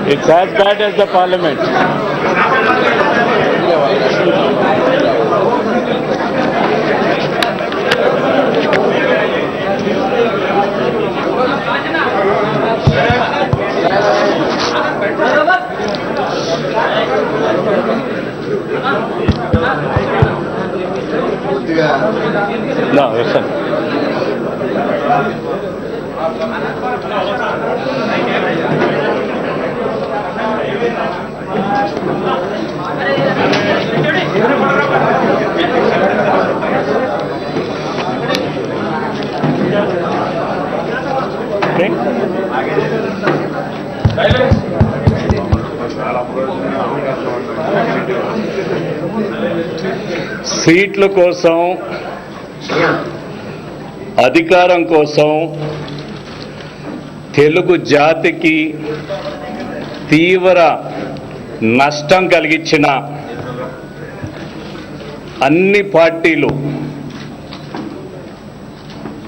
It's as bad as the parliament. No, listen. Okay. సీట్ల కోసం, అధికారం కోసం తెలుగు జాతికి తీవ్ర నష్టం కలిగించిన అన్ని పార్టీలు,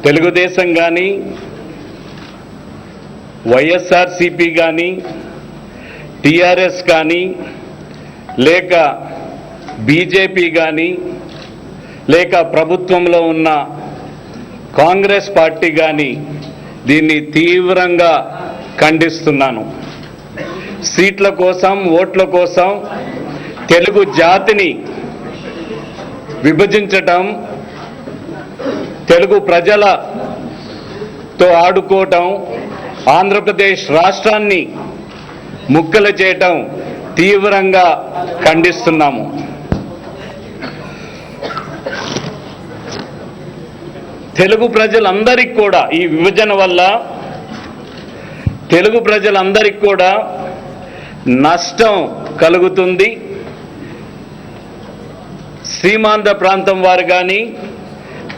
తెలుగుదేశం కానీ, వైఎస్ఆర్సీపీ కానీ, టీఆర్ఎస్ కానీ, లేక బీజేపీ కానీ, లేక ప్రభుత్వంలో ఉన్న కాంగ్రెస్ పార్టీ కానీ దీన్ని తీవ్రంగా ఖండిస్తున్నాను. సీట్ల కోసం, ఓట్ల కోసం తెలుగు జాతిని విభజించటం, తెలుగు ప్రజలతో ఆడుకోవటం, ఆంధ్రప్రదేశ్ రాష్ట్రాన్ని ముక్కలు చేయటం తీవ్రంగా ఖండిస్తున్నాము. తెలుగు ప్రజలందరికీ కూడా ఈ విభజన వల్ల తెలుగు ప్రజలందరికీ కూడా నష్టం కలుగుతుంది. సీమాంధ్ర ప్రాంతం వారు కానీ,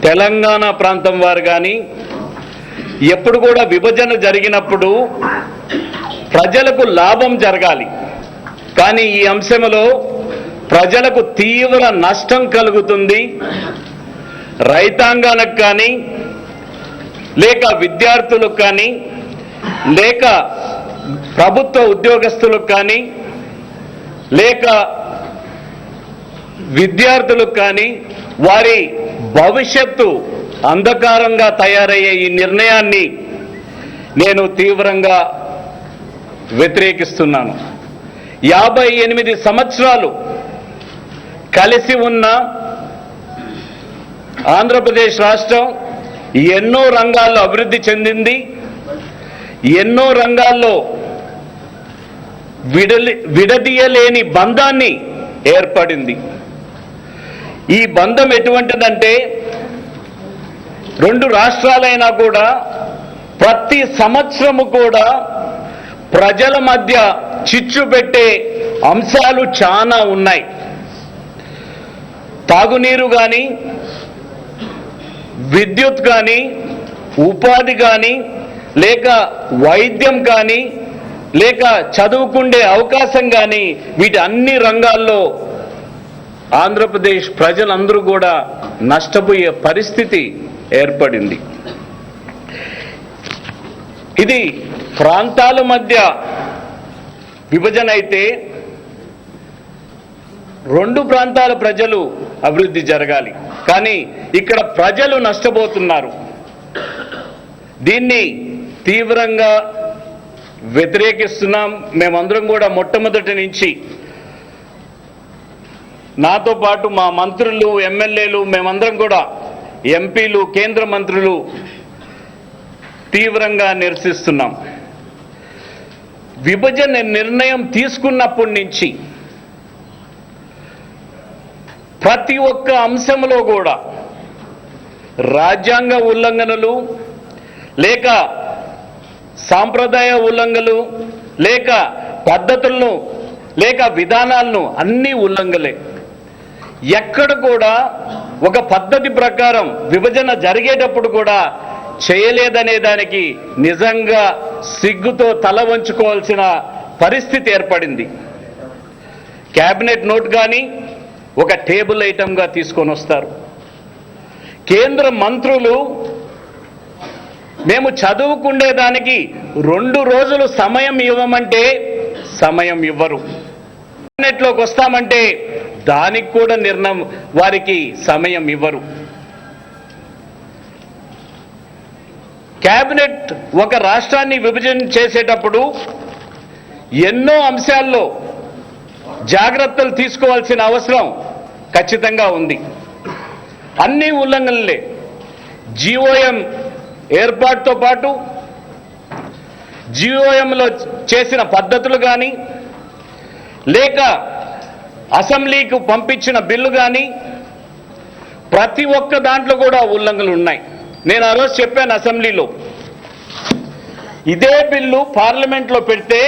తెలంగాణ ప్రాంతం వారు కానీ ఎప్పుడు కూడా విభజన జరిగినప్పుడు ప్రజలకు లాభం జరగాలి. కానీ ఈ అంశంలో ప్రజలకు తీవ్ర నష్టం కలుగుతుంది. రైతాంగానికి కానీ, లేక విద్యార్థులకు కానీ, లేక ప్రభుత్వ ఉద్యోగస్తులకు కానీ, లేక విద్యార్థులకు కానీ వారి భవిష్యత్తు అంధకారంగా తయారయ్యే ఈ నిర్ణయాన్ని నేను తీవ్రంగా వ్యతిరేకిస్తున్నాను. 58 సంవత్సరాలు కలిసి ఉన్న ఆంధ్రప్రదేశ్ రాష్ట్రం ఎన్నో రంగాల్లో అభివృద్ధి చెందింది. ఎన్నో రంగాల్లో విడదీయలేని బంధాన్ని ఏర్పడింది. ఈ బంధం ఎటువంటిదంటే, రెండు రాష్ట్రాలైనా కూడా ప్రతి సంవత్సరము కూడా ప్రజల మధ్య చిచ్చు పెట్టే అంశాలు చాలా ఉన్నాయి. తాగునీరు కానీ, విద్యుత్ కానీ, ఉపాధి కానీ, లేక వైద్యం కానీ, లేక చదువుకుండే అవకాశం కానీ, వీటి అన్ని రంగాల్లో ఆంధ్రప్రదేశ్ ప్రజలందరూ కూడా నష్టపోయే పరిస్థితి ఏర్పడింది. ఇది ప్రాంతాల మధ్య విభజన అయితే రెండు ప్రాంతాల ప్రజలు అభివృద్ధి జరగాలి. కానీ ఇక్కడ ప్రజలు నష్టపోతున్నారు. దీన్ని తీవ్రంగా వ్యతిరేకిస్తున్నాం. మేమందరం కూడా మొట్టమొదటి నుంచి, నాతో పాటు మా మంత్రులు, ఎమ్మెల్యేలు, మేమందరం కూడా ఎంపీలు, కేంద్ర మంత్రులు తీవ్రంగా నిరసిస్తున్నాం. విభజన నిర్ణయం తీసుకున్నప్పటి నుంచి ప్రతి ఒక్క అంశంలో కూడా రాజ్యాంగ ఉల్లంఘనలు లేక సాంప్రదాయ ఉల్లంఘనలు లేక పద్ధతులను లేక విధానాలను అన్నీ ఉల్లంఘలే. ఎక్కడ కూడా ఒక పద్ధతి ప్రకారం విభజన జరిగేటప్పుడు కూడా చేయలేదనే దానికి నిజంగా సిగ్గుతో తల వంచుకోవాల్సిన పరిస్థితి ఏర్పడింది. క్యాబినెట్ నోట్ కానీ ఒక టేబుల్ ఐటమ్గా తీసుకొని వస్తారు. కేంద్ర మంత్రులు మేము చదువుకుండేదానికి 2 రోజులు సమయం ఇవ్వమంటే సమయం ఇవ్వరు. క్యాబినెట్లోకి వస్తామంటే దానికి కూడా నిర్ణయం వారికి సమయం ఇవ్వరు. క్యాబినెట్ ఒక రాష్ట్రాన్ని విభజన చేసేటప్పుడు ఎన్నో అంశాల్లో జాగ్రత్తలు తీసుకోవాల్సిన అవసరం ఖచ్చితంగా ఉంది. అన్ని ఉల్లంఘనలే. జీఓఎం ఏర్పాటుతో పాటు జీఓఎంలో చేసిన పద్ధతులు కానీ లేక అసెంబ్లీకి పంపించిన బిల్లు కానీ ప్రతి ఒక్క దాంట్లో కూడా ఉల్లంఘనలు ఉన్నాయి. నేను ఆ రోజు చెప్పాను అసెంబ్లీలో, ఇదే బిల్లు పార్లమెంట్లో పెడితే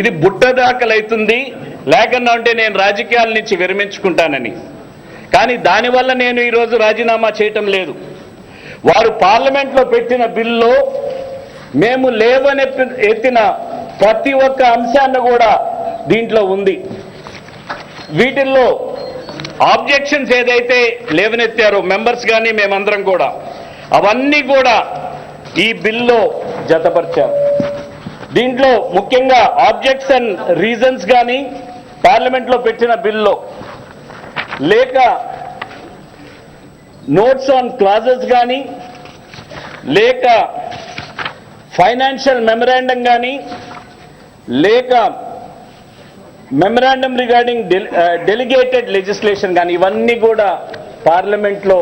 ఇది బుట్టదాఖలవుతుంది, లేకన్నా అంటే నేను రాజకీయాల నుంచి విరమించుకుంటానని. కానీ దానివల్ల నేను ఈరోజు రాజీనామా చేయటం లేదు. వారు పార్లమెంట్లో పెట్టిన బిల్లులో మేము ఎత్తిన ప్రతి ఒక్క అంశాన్ని కూడా దీంట్లో ఉంది. వీటిల్లో ఆబ్జెక్షన్స్ ఏదైతే లేవనెత్తారో మెంబర్స్ కానీ మేమందరం కూడా అవన్నీ కూడా ఈ బిల్లో జతపరిచారు. దీంట్లో ముఖ్యంగా ఆబ్జెక్షన్ రీజన్స్ కానీ పార్లమెంట్లో పెట్టిన బిల్లో లేక నోట్స్ ఆన్ క్లాజెస్ కానీ లేక ఫైనాన్షియల్ మెమరాండం కానీ లేక మెమరాండం రిగార్డింగ్ డెలిగేటెడ్ లెజిస్లేషన్ కానీ ఇవన్నీ కూడా పార్లమెంట్లో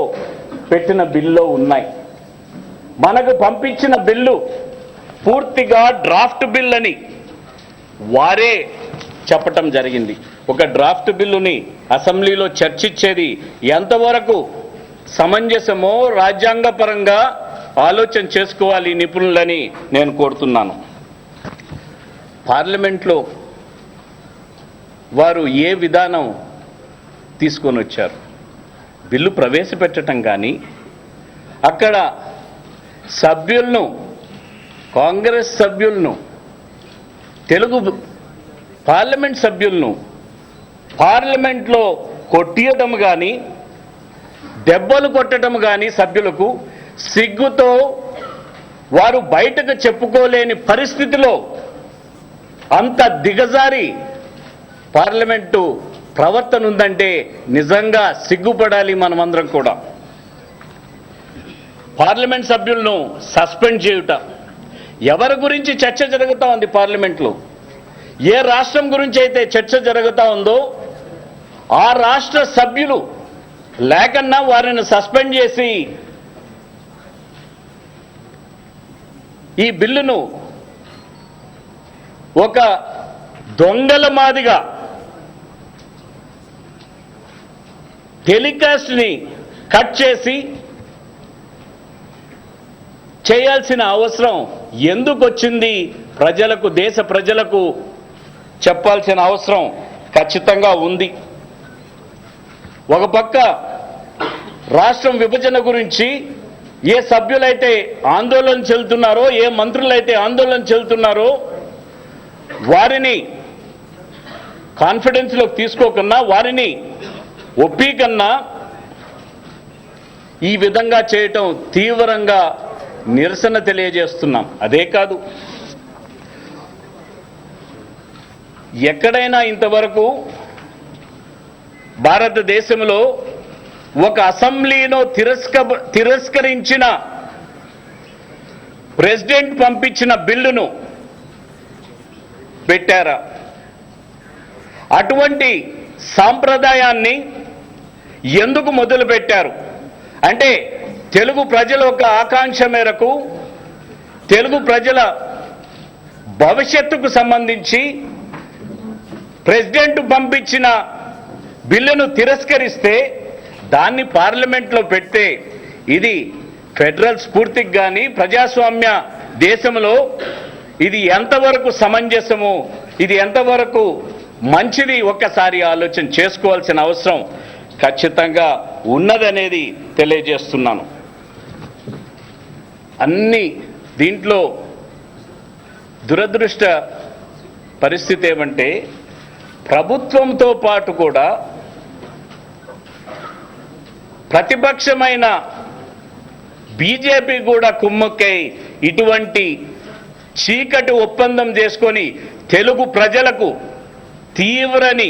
పెట్టిన బిల్లో ఉన్నాయి. మనకు పంపించిన బిల్లు పూర్తిగా డ్రాఫ్ట్ బిల్ అని వారే చెప్పటం జరిగింది. ఒక డ్రాఫ్ట్ బిల్లుని అసెంబ్లీలో చర్చించేది ఎంతవరకు సమంజసమో రాజ్యాంగపరంగా ఆలోచన చేసుకోవాలి నిపుణులని నేను కోరుతున్నాను. పార్లమెంట్లో వారు ఏ విధానం తీసుకొని వచ్చారు? బిల్లు ప్రవేశపెట్టడం కానీ అక్కడ సభ్యులను, కాంగ్రెస్ సభ్యులను, తెలుగు పార్లమెంట్ సభ్యులను పార్లమెంట్లో కొట్టియడం కానీ దెబ్బలు కొట్టడం కానీ సభ్యులకు సిగ్గుతో వారు బయటకు చెప్పుకోలేని పరిస్థితిలో అంత దిగజారి పార్లమెంటు ప్రవర్తన ఉందంటే నిజంగా సిగ్గుపడాలి మనమందరం కూడా. పార్లమెంట్ సభ్యులను సస్పెండ్ చేయుట, ఎవరి గురించి చర్చ జరుగుతూ ఉంది పార్లమెంట్లో, ఏ రాష్ట్రం గురించి అయితే చర్చ జరుగుతూ ఉందో ఆ రాష్ట్ర సభ్యులు లేకన్నా వారిని సస్పెండ్ చేసి ఈ బిల్లును ఒక దొంగల మాదిగా టెలికాస్ట్ని కట్ చేసి చేయాల్సిన అవసరం ఎందుకు వచ్చింది? ప్రజలకు, దేశ ప్రజలకు చెప్పాల్సిన అవసరం ఖచ్చితంగా ఉంది. ఒక పక్క రాష్ట్రం విభజన గురించి ఏ సభ్యులైతే ఆందోళన చెందుతున్నారో, ఏ మంత్రులైతే ఆందోళన చెందుతున్నారో వారిని కాన్ఫిడెన్స్లోకి తీసుకోకన్నా, వారిని ఒప్పీకన్నా ఈ విధంగా చేయటం తీవ్రంగా నిరసన తెలియజేస్తున్నాం. అదే కాదు, ఎక్కడైనా ఇంతవరకు భారతదేశంలో ఒక అసెంబ్లీలో తిరస్కరించిన ప్రెసిడెంట్ పంపించిన బిల్లును పెట్టారా? అటువంటి సాంప్రదాయాన్ని ఎందుకు మొదలుపెట్టారు అంటే తెలుగు ప్రజల యొక్క ఆకాంక్ష మేరకు, తెలుగు ప్రజల భవిష్యత్తుకు సంబంధించి ప్రెసిడెంట్ పంపించిన బిల్లును తిరస్కరిస్తే దాన్ని పార్లమెంట్లో పెడితే ఇది ఫెడరల్ స్ఫూర్తికి కానీ ప్రజాస్వామ్య దేశంలో ఇది ఎంతవరకు సమంజసము, ఇది ఎంతవరకు మంచిది ఒక్కసారి ఆలోచన చేసుకోవాల్సిన అవసరం ఖచ్చితంగా ఉన్నదనేది తెలియజేస్తున్నాను. అన్ని దీంట్లో దురదృష్ట పరిస్థితి ఏమంటే ప్రభుత్వంతో పాటు కూడా ప్రతిపక్షమైన బీజేపీ కూడా కుమ్మక్కై ఇటువంటి చీకటి ఒప్పందం చేసుకొని తెలుగు ప్రజలకు తీవ్రని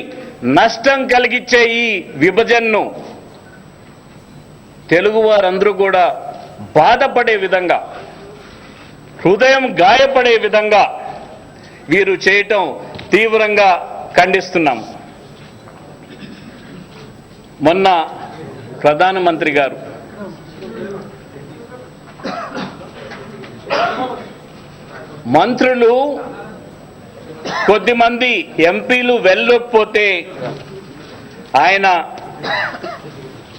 నష్టం కలిగించే ఈ విభజనను తెలుగు వారందరూ కూడా బాధపడే విధంగా, హృదయం గాయపడే విధంగా వీరు చేయటం తీవ్రంగా ఖండిస్తున్నాం. మొన్న ప్రధానమంత్రి గారు మంత్రులు కొద్దిమంది ఎంపీలు వెళ్ళకపోతే ఆయన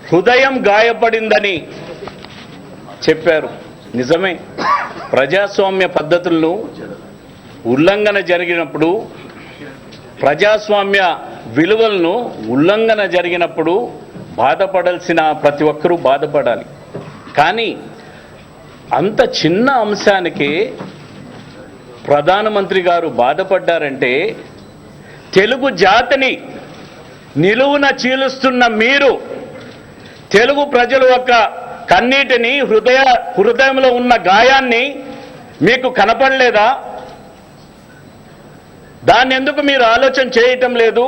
హృదయం గాయపడిందని చెప్పారు. నిజమే, ప్రజాస్వామ్య పద్ధతులను ఉల్లంఘన జరిగినప్పుడు, ప్రజాస్వామ్య విలువలను ఉల్లంఘన జరిగినప్పుడు బాధపడాల్సిన ప్రతి ఒక్కరూ బాధపడాలి. కానీ అంత చిన్న అంశానికి ప్రధానమంత్రి గారు బాధపడ్డారంటే తెలుగు జాతిని నిలువున చీలుస్తున్న మీరు తెలుగు ప్రజల యొక్క కన్నీటిని, హృదయంలో ఉన్న గాయాన్ని మీకు కనపడలేదా? దాన్ని ఎందుకు మీరు ఆలోచన చేయటం లేదు?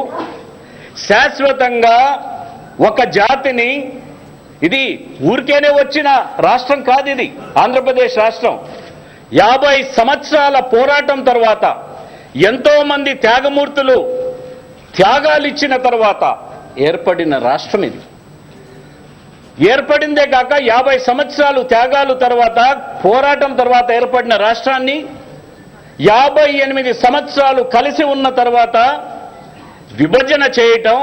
శాశ్వతంగా ఒక జాతిని, ఇది ఊరికేనే వచ్చిన రాష్ట్రం కాదు, ఇది ఆంధ్రప్రదేశ్ రాష్ట్రం 50 సంవత్సరాల పోరాటం తర్వాత, ఎంతో మంది త్యాగమూర్తులు త్యాగాలు ఇచ్చిన తర్వాత ఏర్పడిన రాష్ట్రం ఇది. ఏర్పడిందే కాక 50 సంవత్సరాలు త్యాగాలు తర్వాత, పోరాటం తర్వాత ఏర్పడిన రాష్ట్రాన్ని 58 సంవత్సరాలు కలిసి ఉన్న తర్వాత విభజన చేయటం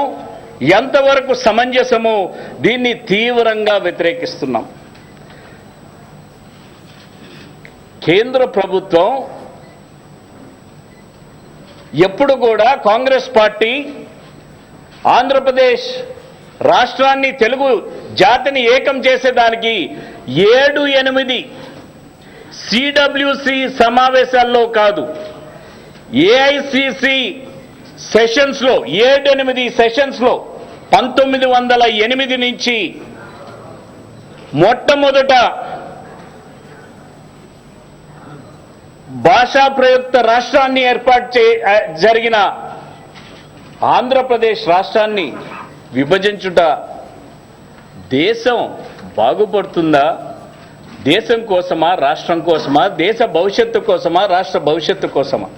ఎంతవరకు సమంజసమో దీన్ని తీవ్రంగా వ్యతిరేకిస్తున్నాం. కేంద్ర ప్రభుత్వం ఎప్పుడు కూడా కాంగ్రెస్ పార్టీ ఆంధ్రప్రదేశ్ రాష్ట్రాన్ని, తెలుగు జాతిని ఏకం చేసేదానికి 7-8 సిడబ్ల్యూసి సమావేశాల్లో కాదు, ఏఐసిసి సెషన్స్లో 7-8 సెషన్స్లో 1908 నుంచి మొట్టమొదట భాషా ప్రయుక్త రాష్ట్రాన్ని జరిగిన ఆంధ్రప్రదేశ్ రాష్ట్రాన్ని విభజించుట దేశం బాగుపడుతుందా? దేశం కోసమా, రాష్ట్రం కోసమా, దేశ భవిష్యత్తు కోసమా, రాష్ట్ర భవిష్యత్తు కోసమా?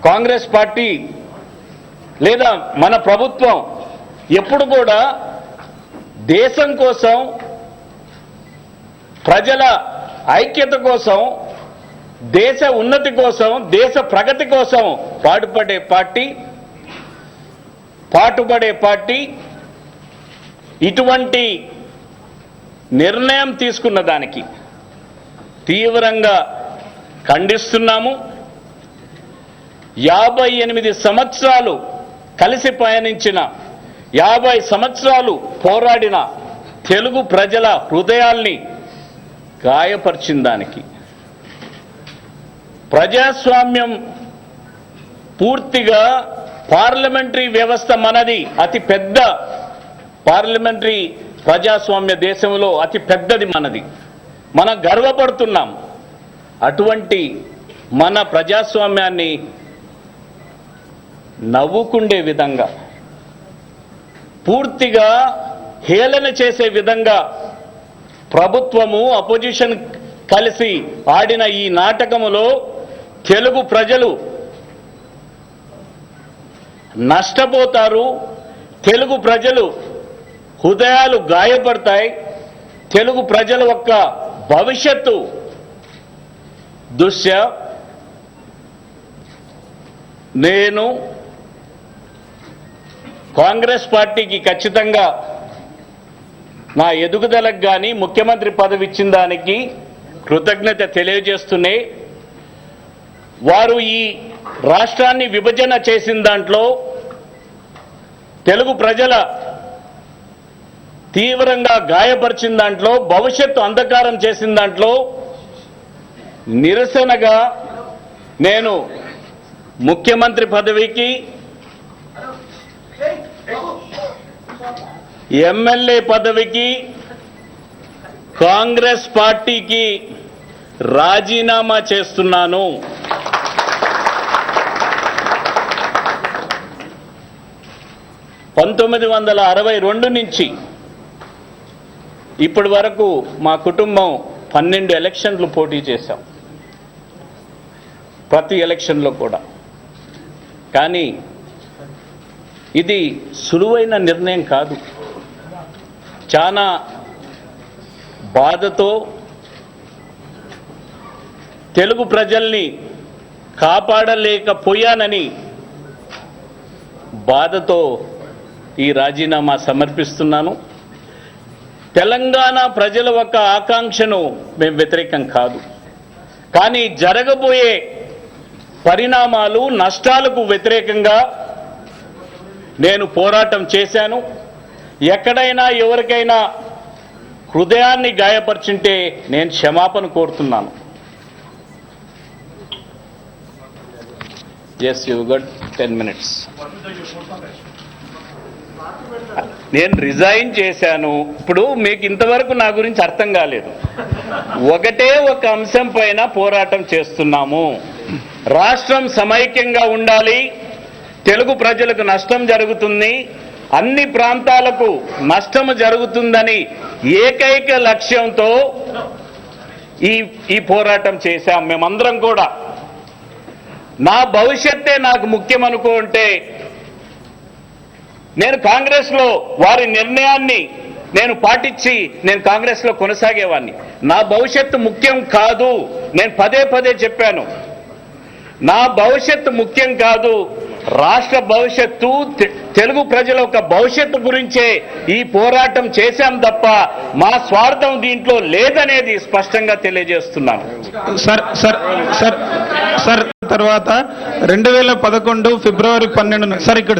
కాంగ్రెస్ పార్టీ లేదా మన ప్రభుత్వం ఎప్పుడు కూడా దేశం కోసం, ప్రజల ఐక్యత కోసం, దేశ ఉన్నతి కోసం, దేశ ప్రగతి కోసం పాటుపడే పార్టీ ఇటువంటి నిర్ణయం తీసుకున్న దానికి తీవ్రంగా ఖండిస్తున్నాము. 58 సంవత్సరాలు కలిసి పయనించిన, 50 సంవత్సరాలు పోరాడిన తెలుగు ప్రజల హృదయాల్ని గాయపరిచిన దానికి, ప్రజాస్వామ్యం పూర్తిగా పార్లమెంటరీ వ్యవస్థ మనది, అతి పెద్ద పార్లమెంటరీ ప్రజాస్వామ్య దేశంలో అతి పెద్దది మనది, మనం గర్వపడుతున్నాం. అటువంటి మన ప్రజాస్వామ్యాన్ని నవ్వుకుండే విధంగా, పూర్తిగా హేళన చేసే విధంగా ప్రభుత్వము, అపోజిషన్ కలిసి ఆడిన ఈ నాటకములో తెలుగు ప్రజలు నష్టపోతారు. తెలుగు ప్రజలు హృదయాలు గాయపడతాయి. తెలుగు ప్రజల యొక్క భవిష్యత్తు దృష్ట్యా నేను కాంగ్రెస్ పార్టీకి ఖచ్చితంగా నా ఎదుగుదలకు కానీ ముఖ్యమంత్రి పదవి ఇచ్చిన దానికి కృతజ్ఞత తెలియజేస్తూనే వారు ఈ రాష్ట్రాన్ని విభజన చేసిన దాంట్లో తెలుగు ప్రజల తీవ్రంగా గాయపరిచిన దాంట్లో భవిష్యత్తు అంధకారం చేసిన దాంట్లో నిరసనగా నేను ముఖ్యమంత్రి పదవికి ఎమ్మెల్యే పదవికి కాంగ్రెస్ పార్టీకి రాజీనామా చేస్తున్నాను. (1962) నుంచి ఇప్పటి వరకు మా కుటుంబం 12 ఎలక్షన్లు పోటీ చేశాం, ప్రతి ఎలక్షన్లో కూడా. కానీ ఇది సులువైన నిర్ణయం కాదు. చాలా బాధతో తెలుగు ప్రజల్ని కాపాడలేకపోయానని బాధతో ఈ రాజీనామా సమర్పిస్తున్నాను. తెలంగాణ ప్రజల యొక్క ఆకాంక్షను మేము వ్యతిరేకం కాదు, కానీ జరగబోయే పరిణామాలు నష్టాలకు వ్యతిరేకంగా నేను పోరాటం చేశాను. ఎక్కడైనా ఎవరికైనా హృదయాన్ని గాయపరిచింటే నేను క్షమాపణ కోరుతున్నాను. Yes, you got 10 minutes. నేను రిజైన్ చేశాను. ఇప్పుడు మీకు ఇంతవరకు నా గురించి అర్థం కాలేదు. ఒకటే ఒక అంశం పైన పోరాటం చేస్తున్నాము. రాష్ట్రం సమైక్యంగా ఉండాలి, తెలుగు ప్రజలకు నష్టం జరుగుతుంది, అన్ని ప్రాంతాలకు నష్టం జరుగుతుందని ఏకైక లక్ష్యంతో ఈ పోరాటం చేశాం మేమందరం కూడా. నా భవిష్యత్తే నాకు ముఖ్యం అనుకుంటే నేను కాంగ్రెస్లో వారి నిర్ణయాన్ని నేను పాటించి నేను కాంగ్రెస్లో కొనసాగేవాడిని. నా భవిష్యత్తు ముఖ్యం కాదు. నేను పదే పదే చెప్పాను, నా భవిష్యత్తు ముఖ్యం కాదు, రాష్ట్ర భవిష్యత్తు, తెలుగు ప్రజల యొక్క భవిష్యత్తు గురించే ఈ పోరాటం చేశాం తప్ప మా స్వార్థం దీంట్లో లేదనేది స్పష్టంగా తెలియజేస్తున్నాను. సార్ తర్వాత 2011 ఫిబ్రవరి 12 సార్ ఇక్కడ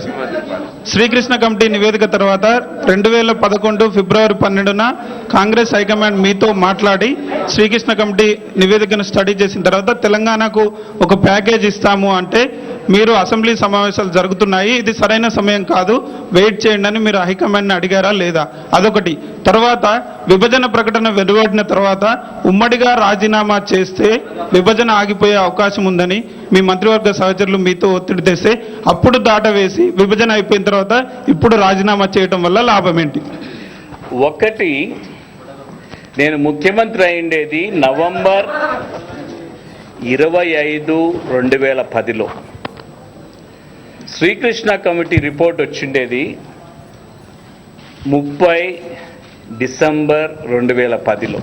శ్రీకృష్ణ కమిటీ నివేదిక తర్వాత 2011 ఫిబ్రవరి 12న కాంగ్రెస్ హైకమాండ్ మీతో మాట్లాడి శ్రీకృష్ణ కమిటీ నివేదికను స్టడీ చేసిన తర్వాత తెలంగాణకు ఒక ప్యాకేజ్ ఇస్తాము అంటే మీరు అసెంబ్లీ సమావేశాలు జరుగుతున్నాయి, ఇది సరైన సమయం కాదు, వెయిట్ చేయండి అని మీరు హైకమాండ్ని అడిగారా లేదా? అదొకటి. తర్వాత విభజన ప్రకటన వెలువడిన తర్వాత ఉమ్మడిగా రాజీనామా చేస్తే విభజన ఆగిపోయే అవకాశం ఉందని మీ మంత్రివర్గ సహచరులు మీతో ఒత్తిడి తెస్తే అప్పుడు దాటవేసి విభజన అయిపోయిన తర్వాత ఇప్పుడు రాజీనామా చేయడం వల్ల లాభం ఏంటి? ఒకటి, నేను ముఖ్యమంత్రి అయిండేది నవంబర్ 25, 2010లో. శ్రీకృష్ణ కమిటీ రిపోర్ట్ వచ్చిండేది 30 డిసెంబర్ 2010లో.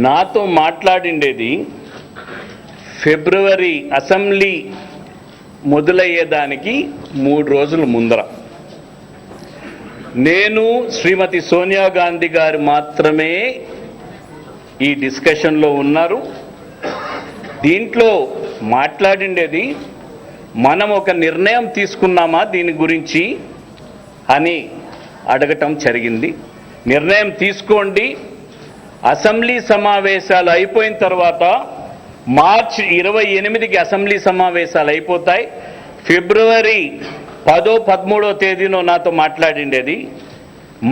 నాతో మాట్లాడిండేది ఫిబ్రవరి అసెంబ్లీ మొదలయ్యేదానికి 3 రోజుల ముందర. నేను శ్రీమతి సోనియా గాంధీ గారు మాత్రమే ఈ డిస్కషన్లో ఉన్నారు. దీంట్లో మాట్లాడిండేది మనం ఒక నిర్ణయం తీసుకున్నామా దీని గురించి అని అడగటం జరిగింది. నిర్ణయం తీసుకోండి, అసెంబ్లీ సమావేశాలు అయిపోయిన తర్వాత మార్చి 28కి అసెంబ్లీ సమావేశాలు అయిపోతాయి. ఫిబ్రవరి 10, 13వ తేదీనో నాతో మాట్లాడిండేది.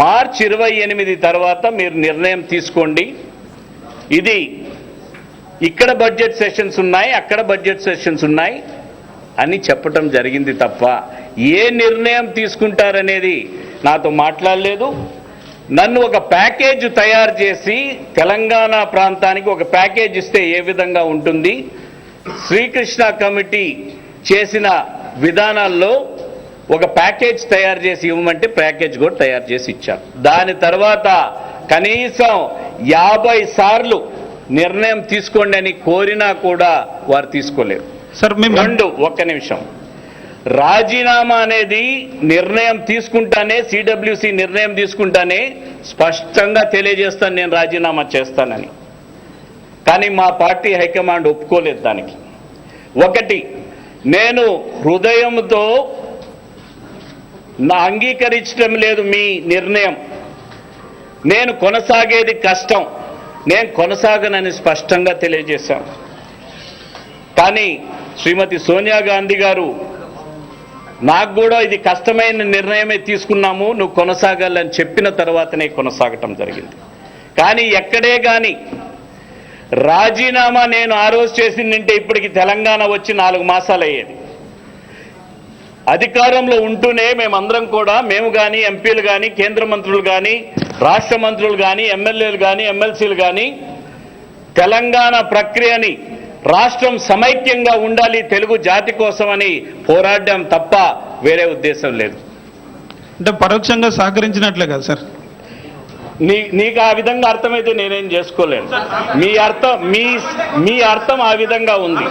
మార్చి 28 తర్వాత మీరు నిర్ణయం తీసుకోండి, ఇది ఇక్కడ బడ్జెట్ సెషన్స్ ఉన్నాయి, అక్కడ బడ్జెట్ సెషన్స్ ఉన్నాయి అని చెప్పటం జరిగింది తప్ప ఏ నిర్ణయం తీసుకుంటారనేది నాతో మాట్లాడలేదు. నన్ను ఒక ప్యాకేజ్ తయారు చేసి తెలంగాణ ప్రాంతానికి ఒక ప్యాకేజ్ ఇస్తే ఏ విధంగా ఉంటుంది, శ్రీకృష్ణ కమిటీ చేసిన విధానాల్లో ఒక ప్యాకేజ్ తయారు చేసి ఇవ్వమంటే ప్యాకేజ్ కూడా తయారు చేసి ఇచ్చారు. దాని తర్వాత కనీసం 50 సార్లు నిర్ణయం తీసుకోండి అని కోరినా కూడా వారు తీసుకోలేరు. సార్ మేము రెండు, ఒక్క నిమిషం. రాజీనామా అనేది నిర్ణయం తీసుకుంటానే, సిడబ్ల్యూసి నిర్ణయం తీసుకుంటానే స్పష్టంగా తెలియజేస్తాను నేను రాజీనామా చేస్తానని. కానీ మా పార్టీ హైకమాండ్ ఒప్పుకోలేదు దానికి. ఒకటి, నేను హృదయంతో నా అంగీకరించడం లేదు మీ నిర్ణయం, నేను కొనసాగేది కష్టం, నేను కొనసాగనని స్పష్టంగా తెలియజేశాం. కానీ శ్రీమతి సోనియా గాంధీ గారు నాకు కూడా ఇది కష్టమైన నిర్ణయమే తీసుకున్నాము, నువ్వు కొనసాగాలని చెప్పిన తర్వాతనే కొనసాగటం జరిగింది. కానీ ఎక్కడే కానీ రాజీనామా నేను ఆ రోజు చేసిందంటే ఇప్పటికి తెలంగాణ వచ్చి 4 మాసాలు అయ్యేది. అధికారంలో ఉంటూనే మేమందరం కూడా, మేము కానీ, ఎంపీలు కానీ, కేంద్ర మంత్రులు కానీ, రాష్ట్ర మంత్రులు కానీ, ఎమ్మెల్యేలు కానీ, ఎమ్మెల్సీలు కానీ తెలంగాణ ప్రక్రియని, రాష్ట్రం సమైక్యంగా ఉండాలి తెలుగు జాతి కోసమని పోరాడడం తప్ప వేరే ఉద్దేశం లేదు. అంటే పరోక్షంగా సహకరించినట్లే కదా సార్? నీకు ఆ విధంగా అర్థమైతే నేనేం చేసుకోలేను. మీ అర్థం ఆ విధంగా ఉంది.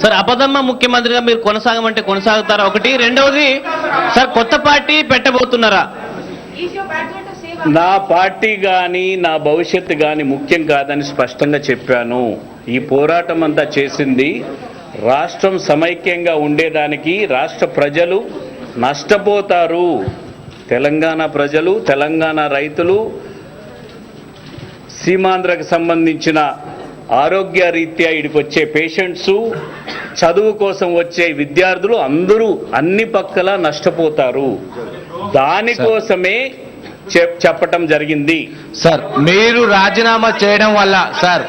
సార్ అబద్ధమ్మ ముఖ్యమంత్రిగా మీరు కొనసాగమంటే కొనసాగుతారా? ఒకటి. రెండవది సార్, కొత్త పార్టీ పెట్టబోతున్నారా? నా పార్టీ కానీ నా భవిష్యత్తు కానీ ముఖ్యం కాదని స్పష్టంగా చెప్పాను. ఈ పోరాటం అంతా చేసింది రాష్ట్రం సమైక్యంగా ఉండేదానికి. రాష్ట్ర ప్రజలు నష్టపోతారు, తెలంగాణ ప్రజలు, తెలంగాణ రైతులు, సీమాంధ్రకు సంబంధించిన ఆరోగ్య రీత్యా ఇడికి వచ్చే పేషెంట్సు, చదువు కోసం వచ్చే విద్యార్థులు అందరూ అన్ని పక్కల నష్టపోతారు. దానికోసమే చెప్పటం జరిగింది. సార్ మీరు రాజీనామా చేయడం వల్ల సార్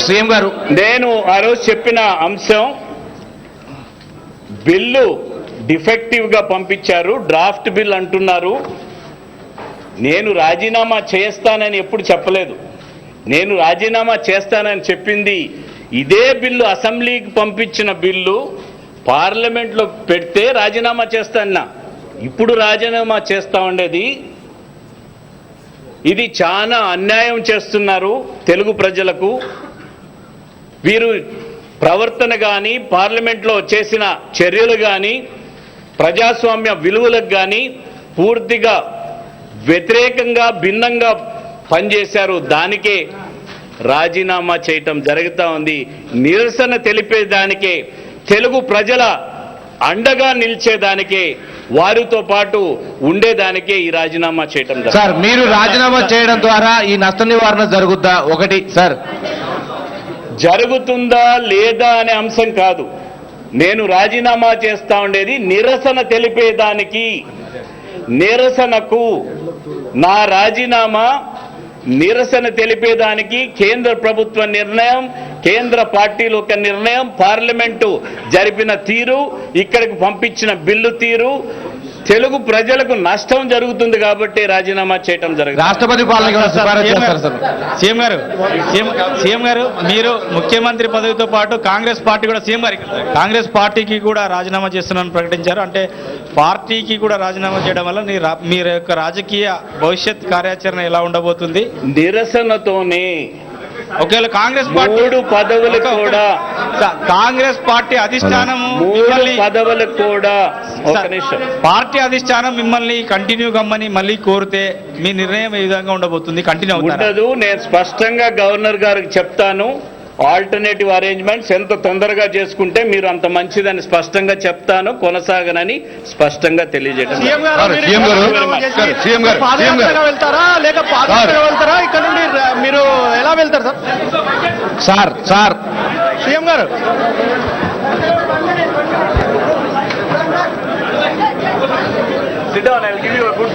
సీఎం గారు, నేను ఆ రోజు చెప్పిన అంశం, బిల్లు డిఫెక్టివ్గా పంపించారు, డ్రాఫ్ట్ బిల్ అంటున్నారు. నేను రాజీనామా చేస్తానని ఎప్పుడు చెప్పలేదు. నేను రాజీనామా చేస్తానని చెప్పింది ఇదే బిల్లు, అసెంబ్లీకి పంపించిన బిల్లు పార్లమెంట్లో పెడితే రాజీనామా చేస్తానా. ఇప్పుడు రాజీనామా చేస్తా ఉండేది. ఇది చాలా అన్యాయం చేస్తున్నారు తెలుగు ప్రజలకు. వీరు ప్రవర్తన కానీ, పార్లమెంట్లో చేసిన చర్యలు కానీ, ప్రజాస్వామ్య విలువలకు కానీ పూర్తిగా వ్యతిరేకంగా, భిన్నంగా పనిచేశారు. దానికే రాజీనామా చేయటం జరుగుతూ ఉంది. నిరసన తెలిపేదానికే, తెలుగు ప్రజల అండగా నిలిచేదానికే, వారితో పాటు ఉండేదానికే ఈ రాజీనామా చేయటం జరుగుతుంది. సార్ మీరు రాజీనామా చేయడం ద్వారా ఈ నష్ట నివారణ జరుగుద్దా? ఒకటి సార్, జరుగుతుందా లేదా అనే అంశం కాదు. నేను రాజీనామా చేస్తా ఉండేది నిరసన తెలిపేదానికి. నిరసనకు నా రాజీనామా నిరసన తెలిపేదానికి కేంద్ర ప్రభుత్వ నిర్ణయం, కేంద్ర పార్టీలు ఒక నిర్ణయం, పార్లమెంటు జరిపిన తీరు, ఇక్కడికి పంపించిన బిల్లు తీరు, తెలుగు ప్రజలకు నష్టం జరుగుతుంది కాబట్టి రాజీనామా చేయటం జరుగుతుంది. రాష్ట్రపతి పాలన సీఎం గారు మీరు ముఖ్యమంత్రి పదవితో పాటు కాంగ్రెస్ పార్టీ కూడా, సీఎం గారు కాంగ్రెస్ పార్టీకి కూడా రాజీనామా చేస్తున్నానని ప్రకటించారు. అంటే పార్టీకి కూడా రాజీనామా చేయడం వల్ల మీ యొక్క రాజకీయ భవిష్యత్ కార్యాచరణ ఎలా ఉండబోతుంది? నిరసనతోనే ఒకవేళ కాంగ్రెస్ మూడు పదవులు కూడా, కాంగ్రెస్ పార్టీ అధిష్టానం 3 పదవులు కూడా, ఒక నిమిషం, పార్టీ అధిష్టానం మిమ్మల్ని కంటిన్యూ కమ్మని మళ్ళీ కోరితే మీ నిర్ణయం ఏ విధంగా ఉండబోతుంది? కంటిన్యూ ఉండదు. నేను స్పష్టంగా గవర్నర్ గారికి చెప్తాను. ఆల్టర్నేటివ్ అరేంజ్మెంట్స్ ఎంత తొందరగా చేసుకుంటే మీరు అంత మంచిదని స్పష్టంగా చెప్తాను. కొనసాగనని స్పష్టంగా తెలియజేయడం. వెళ్తారా లేక పాదయాత్రగా వెళ్తారా? ఇక్కడ నుండి మీరు ఎలా వెళ్తారు సార్? సీఎం గారు Sit down, I will give you a good